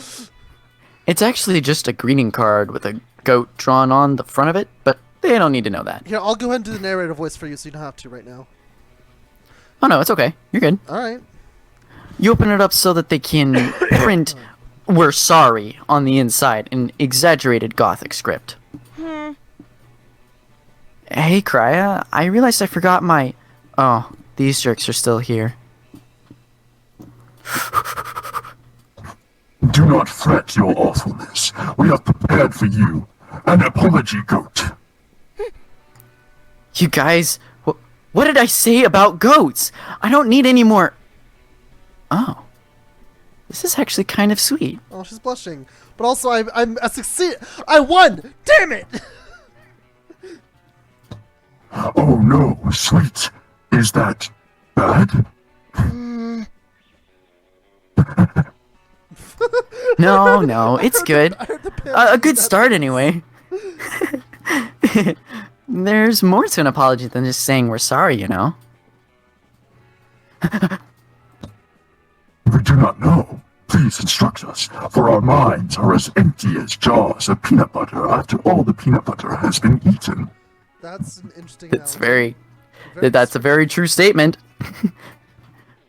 It's actually just a greeting card with a goat drawn on the front of it, but they don't need to know that. Here, I'll go ahead and do the narrator voice for you so you don't have to right now. Oh no, it's okay. You're good. Alright. You open it up so that they can print "We're sorry" on the inside in exaggerated Gothic script. Hey, Krya, I realized I forgot my... Oh, these jerks are still here. Do not fret your awfulness. We have prepared for you an apology goat. You guys, what did I say about goats? I don't need any more... Oh. This is actually kind of sweet. Oh, she's blushing. But also, I succeeded. I won! Damn it! Oh no, sweet. Is that bad? No, it's good. A good start anyway. There's more to an apology than just saying we're sorry, you know? We do not know. Please instruct us, for our minds are as empty as jars of peanut butter after all the peanut butter has been eaten. That's an interesting It's analogy. that's a very true statement.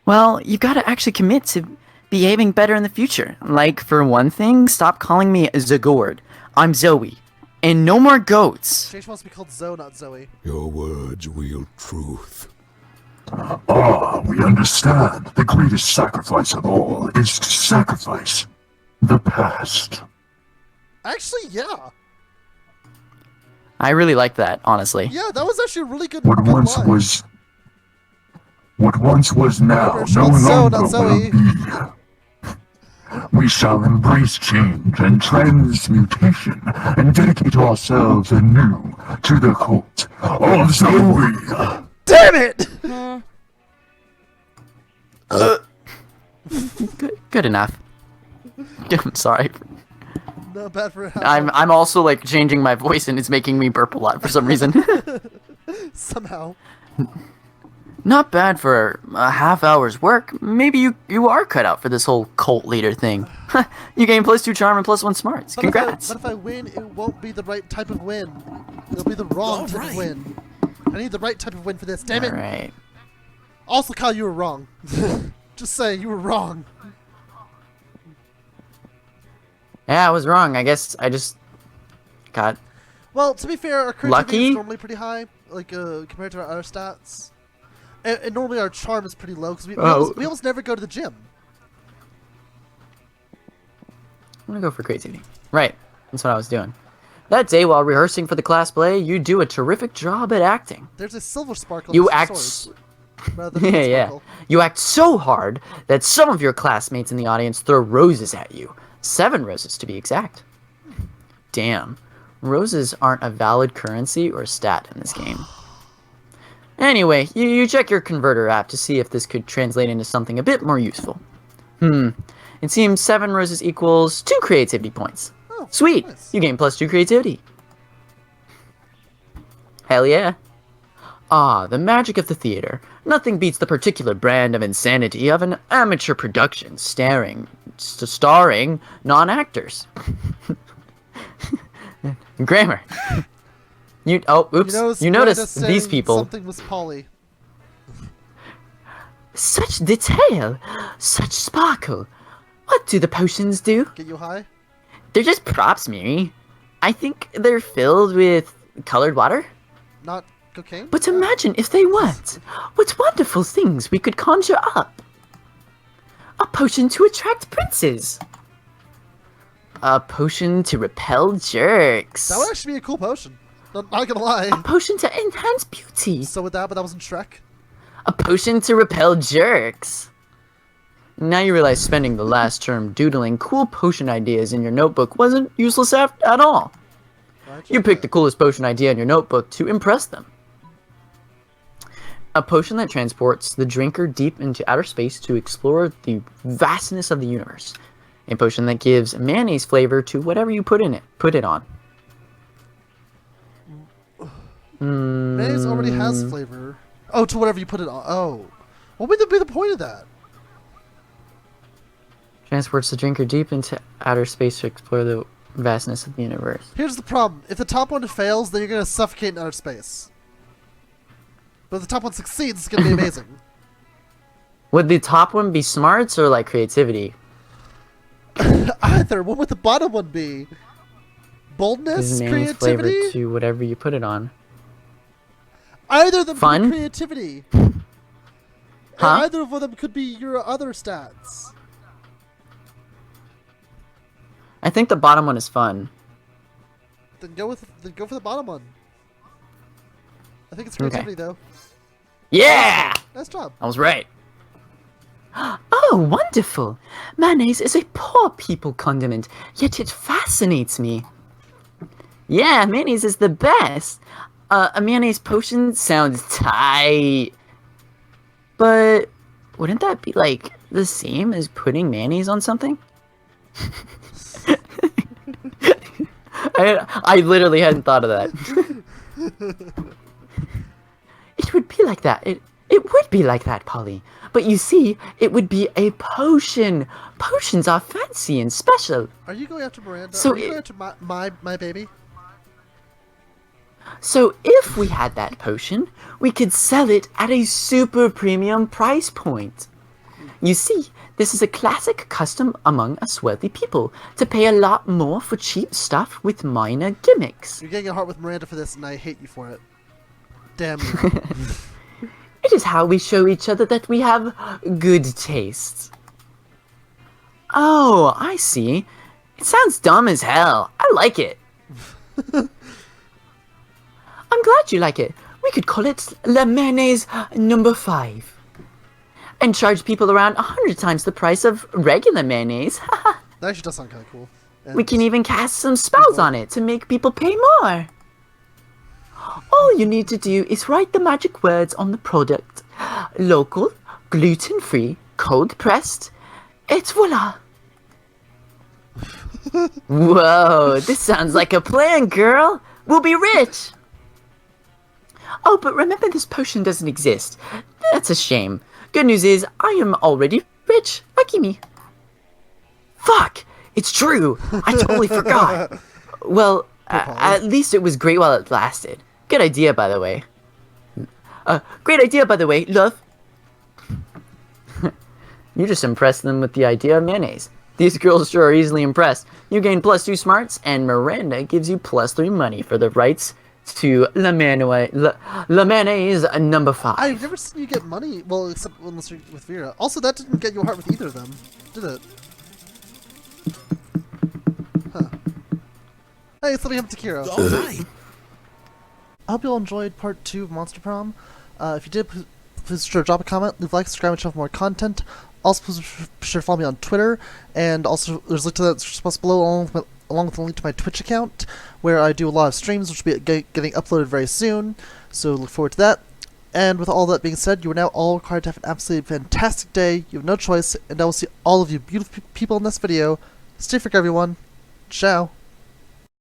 Well, you gotta actually commit to behaving better in the future. Like, for one thing, stop calling me Zagord. I'm Zoe. And no more goats. Change wants to be called Zoe, not Zoe. Your words wield truth. Ah, we understand. The greatest sacrifice of all is to sacrifice the past. Actually, yeah. I really like that, honestly. Yeah, that was actually a really good What good once line. was... What once was now Remember, she no called Zoe, longer not will Zoe. be. We shall embrace change and transmutation and dedicate ourselves anew to the cult of Zoe. Damn it! Good enough. I'm sorry. Not bad for I'm also like changing my voice and it's making me burp a lot for some reason. somehow. Not bad for a half hour's work. Maybe you are cut out for this whole cult leader thing. You gain +2 charm and +1 smarts. Congrats. But if I win, it won't be the right type of win. It'll be the wrong type of win. I need the right type of win for this. Damn it! Alright. Also, Kyle, you were wrong. Just saying, you were wrong. Yeah, I was wrong. I guess I just got... Well, to be fair, our creativity Lucky? is normally pretty high, like compared to our other stats. And normally our charm is pretty low because we almost never go to the gym. I'm gonna go for creativity. Right. That's what I was doing. That day while rehearsing for the class play, you do a terrific job at acting. There's a silver sparkle. You on act... the sword, rather than Yeah, a yeah. sparkle. You act so hard that some of your classmates in the audience throw roses at you. 7 roses to be exact. Damn. Roses aren't a valid currency or stat in this game. Anyway, you check your converter app to see if this could translate into something a bit more useful. It seems 7 roses equals 2 creativity points. Oh, Sweet! nice. You gain +2 creativity. Hell yeah. Ah, the magic of the theater. Nothing beats the particular brand of insanity of an amateur production starring non-actors. Grammar. Oops. You notice these people. Something was Polly. Such detail, such sparkle. What do the potions do? Get you high? They're just props, Miri. I think they're filled with colored water. Not cocaine? But imagine if they weren't. What wonderful things we could conjure up. A potion to attract princes. A potion to repel jerks. That would actually be a cool potion. Not gonna lie. A potion to enhance beauty. So with that, but that wasn't Shrek. A potion to repel jerks. Now you realize spending the last term doodling cool potion ideas in your notebook wasn't useless at all. You picked the coolest potion idea in your notebook to impress them. A potion that transports the drinker deep into outer space to explore the vastness of the universe. A potion that gives mayonnaise flavor to whatever you put it on. Mayonnaise already has flavor. Oh, to whatever you put it on. Oh. What would be the point of that? Transports the drinker deep into outer space to explore the vastness of the universe. Here's the problem. If the top one fails, then you're going to suffocate in outer space. But if the top one succeeds, it's going to be amazing. Would the top one be smarts or like creativity? Either. What would the bottom one be? Boldness? Gives mayonnaise flavor Creativity? to whatever you put it on. Either of them Fun? could be creativity. Huh? Either of them could be your other stats. I think the bottom one is fun. Then go for the bottom one. I think it's creativity though. Yeah! Nice job. I was right. Oh, wonderful! Mayonnaise is a poor people condiment, yet it fascinates me. Yeah, mayonnaise is the best. A mayonnaise potion sounds tight. But wouldn't that be like the same as putting mayonnaise on something? I literally hadn't thought of that. It would be like that. It would be like that, Polly. But you see, it would be a potion. Potions are fancy and special. Are you going after Miranda? So Are you it- going after my baby? So if we had that potion, we could sell it at a super premium price point. You see, this is a classic custom among us wealthy people, to pay a lot more for cheap stuff with minor gimmicks. You're getting a heart with Miranda for this, and I hate you for it. Damn you. It is how we show each other that we have good taste. Oh, I see. It sounds dumb as hell. I like it. I'm glad you like it. We could call it La Mayonnaise number 5. And charge people around 100 times the price of regular mayonnaise. That actually does sound kind of cool. And We can even cast some spells on it to make people pay more. All you need to do is write the magic words on the product. Local, gluten-free, cold-pressed, et voila. Whoa, this sounds like a plan, girl. We'll be rich. Oh, but remember this potion doesn't exist. That's a shame. Good news is, I am already rich. Lucky me. Fuck! It's true! I totally forgot. Well, at least it was great while it lasted. Good idea, by the way. Great idea, by the way, love. You just impressed them with the idea of mayonnaise. These girls sure are easily impressed. You gain +2 smarts, and Miranda gives you +3 money for the rights to La Mayonnaise number 5. I've never seen you get money. Well, except unless you're with Vera. Also, that didn't get you a heart with either of them, did it? Huh. Hey, it's letting him to Qiro. Alright. I hope you all enjoyed part 2 of Monster Prom. If you did, please be sure to drop a comment, leave a like, subscribe, and channel for more content. Also, please be sure to follow me on Twitter, and also there's a link to that response below, along with a link to my Twitch account, where I do a lot of streams, which will be getting uploaded very soon, so look forward to that. And with all that being said, you are now all required to have an absolutely fantastic day. You have no choice, and I will see all of you beautiful people in this video. Stay freak, everyone. Ciao.